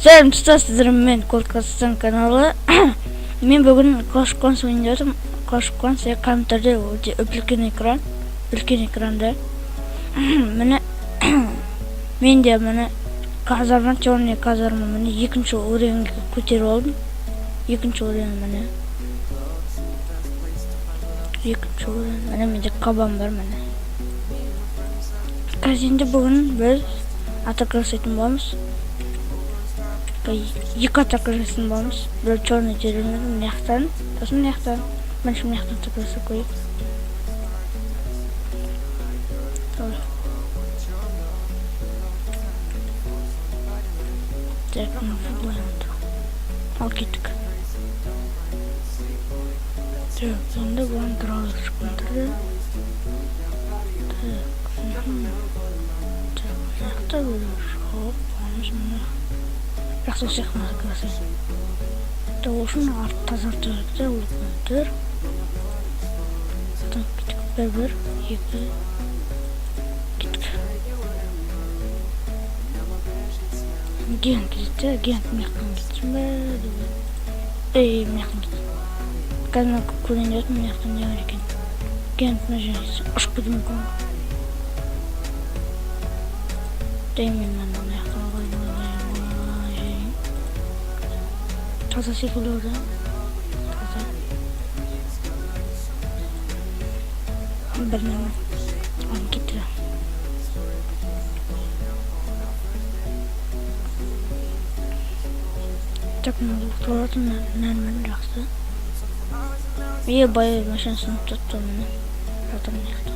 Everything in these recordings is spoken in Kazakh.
Сәлем сіздер, мен Кодкастан каналы. Мен бүгін Clash of Clans ойнап жатырмын. Clash of Clans компьютерде өте үлкен экранда. Міне мен де міне казарма, черный казарма, міне екінші уровеньге көтеріп алдым. Екінші уровень міне. Екінші уровень. Міне менде кабан бар міне. Қазір бүгін біз атака жасайтын боламыз. Екі атака жасайтын боламыз. Бір черный деревня мынаяқтан, сосын мынаяқтан. Бірінші мынаяқтан атака жасап қояйық. Так, футболянды. Ал кеттік. Так, енді бұған тұралы шыққандырды. Так, мынаяқта бір шығып, қуамыз мұны. Жақсы сияқты қасай. Тоғышын арт тазартырды, ұлықпадыр. Так, кеттік. Бір, екі, кеттік. Ген кетті, ген мияқтан кетсін бә. Мияқтан кетті. Қазір көрген жатым мияқтан не бар екен. Ген мына жерге ұшып кетуі мүмкін. Деймен мен мияқтан қойдым. Таза секілді орда. Таза. Бір нәмен. Оны кетті. Так, надо второй нормально жақсы. Бай машинасын тұтты мені. Жатыр мыняқта.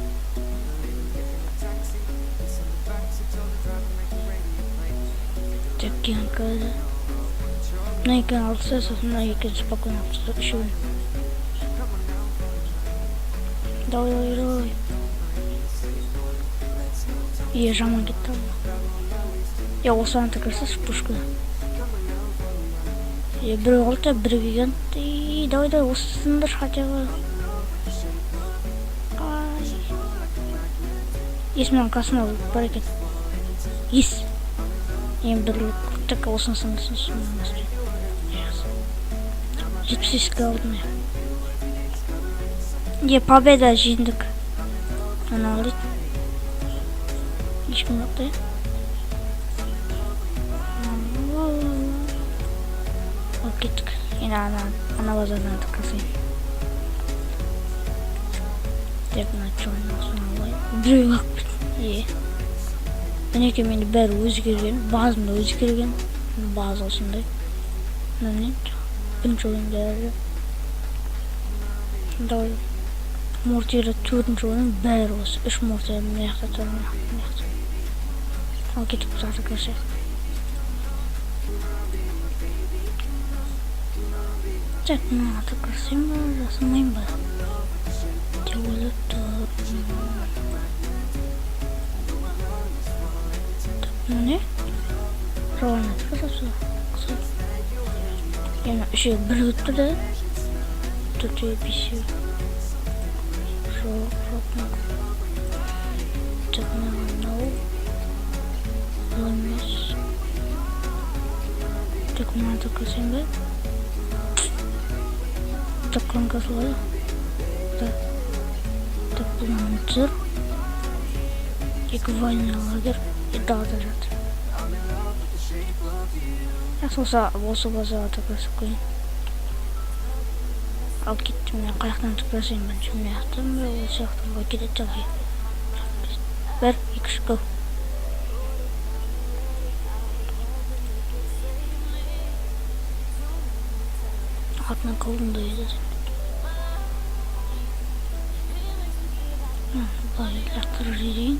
Так, кен көзі. Мына екен алса, сосын мына екен спокойно алса. Үшеуін. Давай. Жаман кетті алма. Осыған тікірсіз пушка. Біреу қалды, біреу келген. Давай, осысындыр хотя бы. Есімнен қасына бар екен. Ес. Бірлік. Так, осыны сындырсын. 78-ке алдым я. Победа жиіндік. Ана алды. Ешкім жоқты я. Кеттік. Енді ана базардан атыққасайын. Деп мына чойын осыны алайын. Біреу қақ бітін. Мінеке менде бәрі өзгерген. Базымда өзгерген. Базы осындай. Міне. Бірінші ойында әрі. Давай. Мортирі төртінші ойын бәрі осы. Үш мортирі мияқта тұр. Ал кетіп бұзаты көрсек. Так, мына аты көрсем ба, жасымайым ба? Деп ойлап тұр. Так, міне? Жауан аты көрсем. Енді үшеу бір өтті да. Төртеу, бесеу. Жоқ. Так, мынау. Олмас. Так, мына аты көрсем ба? Так, қанға солай. Так, бұнан тұр. Екі война лагер. Далда жатыр. Осы база атықасы қойын. Ал кеттім мен қаяқтан түкірсейін бірінші мияқтан ба, ол сияқтан ғой кетеді жалғай. Бір, екі шықау. Атынан қалдыңда еді. Бұлай лақтыры жерейін.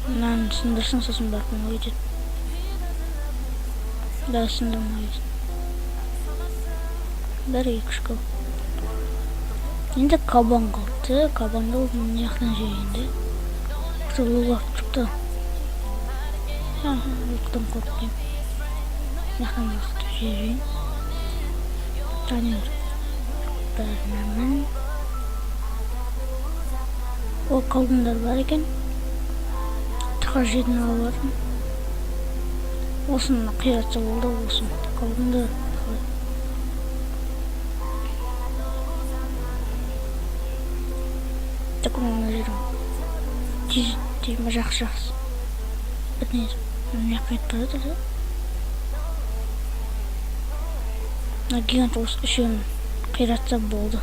Мынаны сындырсын, сосын бақын өйдет. Да, сындырма өйдет. Бір, екі шықау. Енді кабан қалды. Кабанды мынаяқтан жерейінді. Құты лулап тұрды. Ұлықтан қорқайым. Мынаяқтан бақты жерейін. Танер. Бәрінімін. Ол қалдыңдар бар екен. Тықыр жетін алып Осыны қиратса болды, осын қалдыңды. Так мына жерім тез жақсы. Бітінеді. Мына қайтып барады да. Мына гигант осы үшеуін қиратса болды.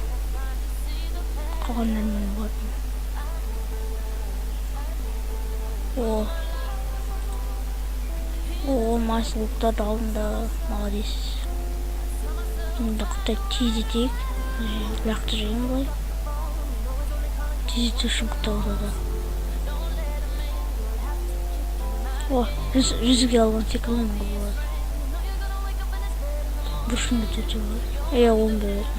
Қалғандар мен болады. О, масылықтарды алдында. Молодец. Енді құттай тез етейік. Лақты жайын былай. Тез ету үшін құттай болады. О, 100-ге алған секілдің болады. Бұршынды төте болады. 10 береді.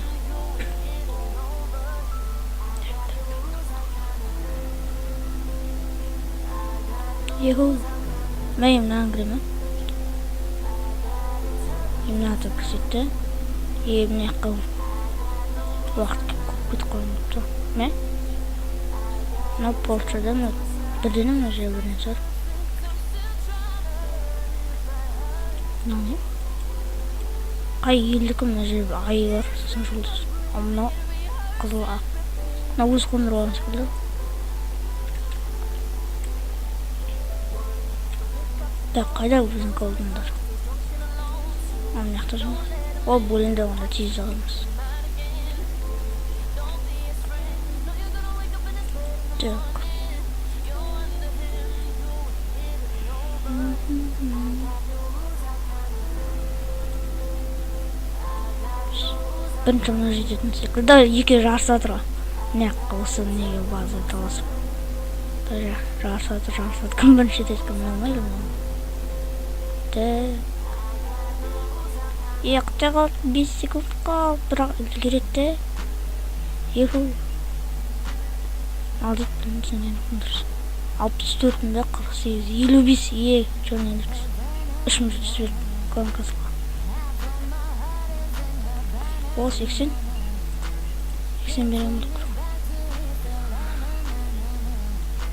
Еху. Мен мынаны кіремін. Мынаны көрсетті. Мына жаққа уақыт кетіп қалып тұр. Мә? Мына полчада бірден мына жерге бірден шығар. Мынау қай елдікі мына жерде ай бар, сосын жұлдыз. Ал мынау қызыл ақ. Мына өз қондырып алған секілді. Так, қайда біздің колдыңдар? Мына жақта жоқ. О, бөлінді онда тез аламыз. Так. Бірінші мына жететін секілді. Екі жарысатыр. Мына жаққа осы неге база таласып. Жарысатыр. Кім бірінші жетеді, кім алмайды. Так. Яқта қалды, 5 секунд қалды, бірақ үлгеретті. Еху. Алдыттым, сенен күндірсі. 64-інде 48, 55, жон еліксі. 300 конкасқа. О, 80. 80 берем бұлық.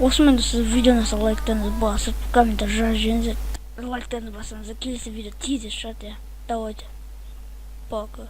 Осымен сіз видеоны лайктарыңызды басып, комментар жазыңыздар. Лайктарыңызды басыңыздар, келесі видео тез шығады. Давайте. Пока.